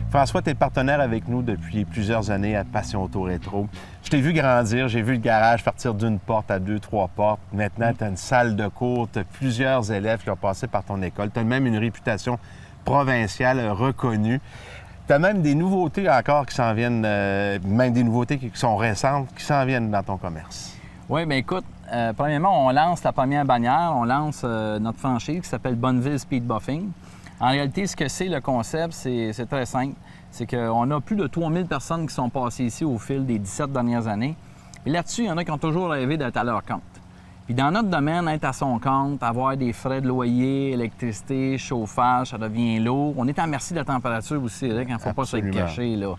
François, tu es partenaire avec nous depuis plusieurs années à Passion Auto Rétro. Je t'ai vu grandir, j'ai vu le garage partir d'une porte à 2, 3 portes. Maintenant, tu as une salle de cours, tu as plusieurs élèves qui ont passé par ton école. Tu as même une réputation provinciale reconnue. Tu as même des nouveautés encore qui s'en viennent, même des nouveautés qui sont récentes, qui s'en viennent dans ton commerce. Oui, bien écoute, premièrement, on lance la première bannière, on lance notre franchise qui s'appelle Bonneville Speed Buffing. En réalité, ce que c'est le concept, c'est très simple. C'est qu'on a plus de 3000 personnes qui sont passées ici au fil des 17 dernières années. Et là-dessus, il y en a qui ont toujours rêvé d'être à leur compte. Puis dans notre domaine, être à son compte, avoir des frais de loyer, électricité, chauffage, ça devient lourd. On est à merci de la température aussi, il ne faut pas se le cacher, là.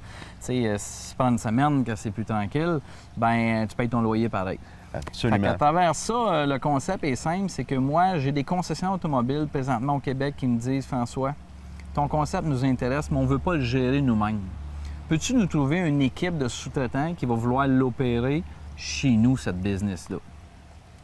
Tu sais, si tu prends une semaine que c'est plus tranquille, bien, tu payes ton loyer pareil. Absolument. À travers ça, le concept est simple, c'est que moi, j'ai des concessions automobiles présentement au Québec qui me disent « François, ton concept nous intéresse, mais on ne veut pas le gérer nous-mêmes. Peux-tu nous trouver une équipe de sous-traitants qui va vouloir l'opérer chez nous, cette business-là? »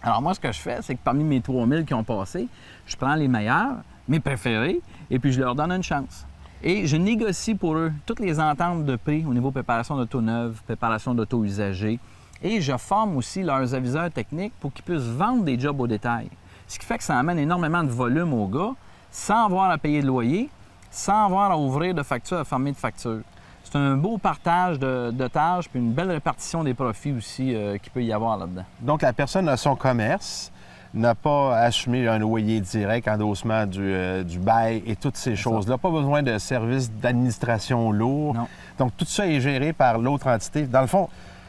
Alors moi, ce que je fais, c'est que parmi mes 3000 qui ont passé, je prends les meilleurs, mes préférés, et puis je leur donne une chance. Et je négocie pour eux toutes les ententes de prix au niveau préparation d'auto neuve, préparation d'auto usagée. Et je forme aussi leurs aviseurs techniques pour qu'ils puissent vendre des jobs au détail. Ce qui fait que ça amène énormément de volume aux gars, sans avoir à payer de loyer, sans avoir à ouvrir de facture, à fermer de facture. C'est un beau partage de tâches, puis une belle répartition des profits aussi qu'il peut y avoir là-dedans. Donc, la personne a son commerce, n'a pas assumé un loyer direct, endossement du bail et toutes ces choses-là. Pas besoin de services d'administration lourds. Non. Donc, tout ça est géré par l'autre entité. Dans le fond,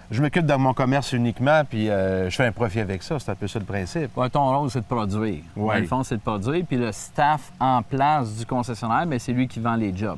je m'occupe de mon commerce uniquement, puis je fais un profit avec ça. C'est un peu ça le principe. Ouais, ton rôle, c'est de produire. Oui. Dans le fond, c'est de produire. Puis le staff en place du concessionnaire, bien, c'est lui qui vend les jobs.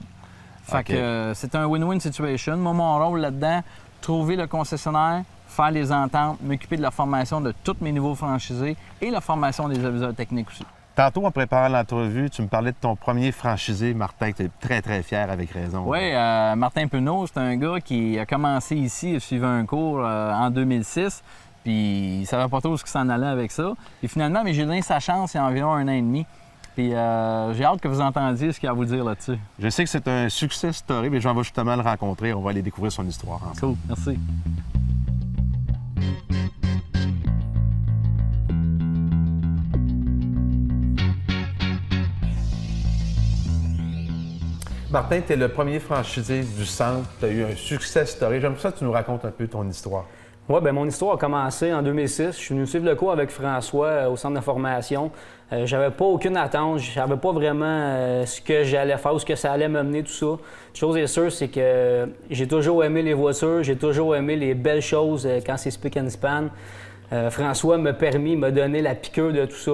Fait que c'est un win-win situation. Moi, mon rôle là-dedans, trouver le concessionnaire, faire les ententes, m'occuper de la formation de tous mes nouveaux franchisés et la formation des aviseurs techniques aussi. Tantôt, en préparant l'entrevue, tu me parlais de ton premier franchisé, Martin. Tu es très, très fier, avec raison. Oui, Martin Penaud, c'est un gars qui a commencé ici, il a suivi un cours en 2006, puis il ne savait pas trop ce qui s'en allait avec ça. Et finalement, j'ai donné sa chance il y a environ 1 an et demi. Puis j'ai hâte que vous entendiez ce qu'il a à vous dire là-dessus. Je sais que c'est un succès story, mais j'en vais justement le rencontrer. On va aller découvrir son histoire ensemble. Cool, merci. Martin, tu es le premier franchisé du centre. Tu as eu un succès story. J'aimerais ça que tu nous racontes un peu ton histoire. Oui, bien, mon histoire a commencé en 2006. Je suis venu suivre le cours avec François au centre de formation. J'avais pas aucune attente. Je savais pas vraiment ce que j'allais faire ou ce que ça allait me mener, tout ça. Une chose est sûre, c'est que j'ai toujours aimé les voitures. J'ai toujours aimé les belles choses quand c'est spick and span. François m'a donné la piqûre de tout ça.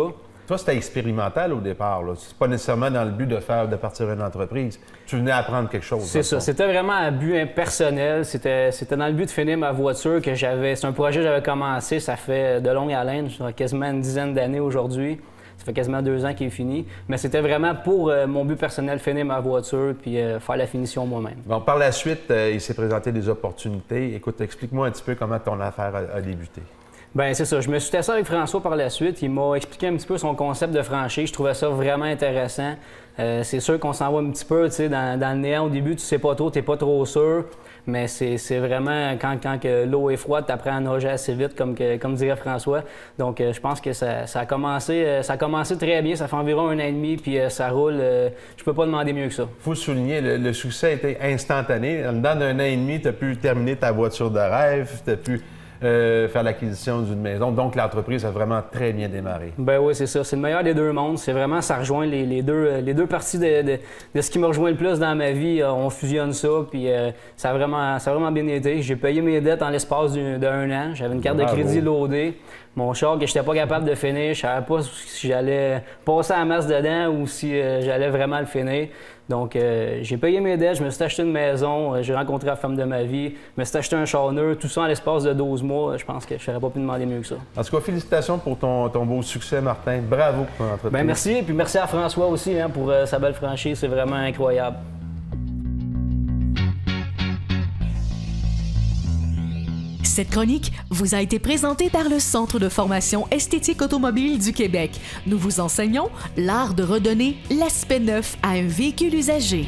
Toi, c'était expérimental au départ. C'est pas nécessairement dans le but de partir une entreprise. Tu venais apprendre quelque chose. C'est ça. C'était vraiment un but personnel. C'était dans le but de finir ma voiture que j'avais. C'est un projet que j'avais commencé. Ça fait de longue haleine. Ça fait quasiment une dizaine d'années aujourd'hui. Ça fait quasiment 2 ans qu'il est fini. Mais c'était vraiment pour mon but personnel, finir ma voiture puis faire la finition moi-même. Bon, par la suite, il s'est présenté des opportunités. Écoute, explique-moi un petit peu comment ton affaire a débuté. Bien, c'est ça. Je me suis testé avec François par la suite. Il m'a expliqué un petit peu son concept de franchise. Je trouvais ça vraiment intéressant. C'est sûr qu'on s'en va un petit peu, tu sais, dans le néant au début, tu sais pas trop, tu n'es pas trop sûr. Mais c'est vraiment quand que l'eau est froide, tu apprends à nager assez vite, comme dirait François. Donc, je pense que ça a commencé très bien. Ça fait environ 1 an et demi, puis ça roule. Je peux pas demander mieux que ça. Il faut souligner, le succès a été instantané. Dans d'1 an et demi, tu as pu terminer ta voiture de rêve, tu as pu faire l'acquisition d'une maison. Donc, l'entreprise a vraiment très bien démarré. Ben oui, c'est ça. C'est le meilleur des 2 mondes. C'est vraiment, ça rejoint les deux parties de ce qui m'a rejoint le plus dans ma vie. On fusionne ça, puis ça a vraiment bien été. J'ai payé mes dettes en l'espace d'1 an. J'avais une carte de crédit loadée. Mon char que je n'étais pas capable de finir, je ne savais pas si j'allais passer à la masse dedans ou si j'allais vraiment le finir. Donc, j'ai payé mes dettes, je me suis acheté une maison, j'ai rencontré la femme de ma vie, je me suis acheté un char neuf, tout ça en l'espace de 12 mois. Je pense que je n'aurais pas pu demander mieux que ça. En tout cas, félicitations pour ton beau succès, Martin. Bravo pour ton entreprise. Bien, merci, et puis merci à François aussi pour sa belle franchise. C'est vraiment incroyable. Cette chronique vous a été présentée par le Centre de formation esthétique automobile du Québec. Nous vous enseignons l'art de redonner l'aspect neuf à un véhicule usagé.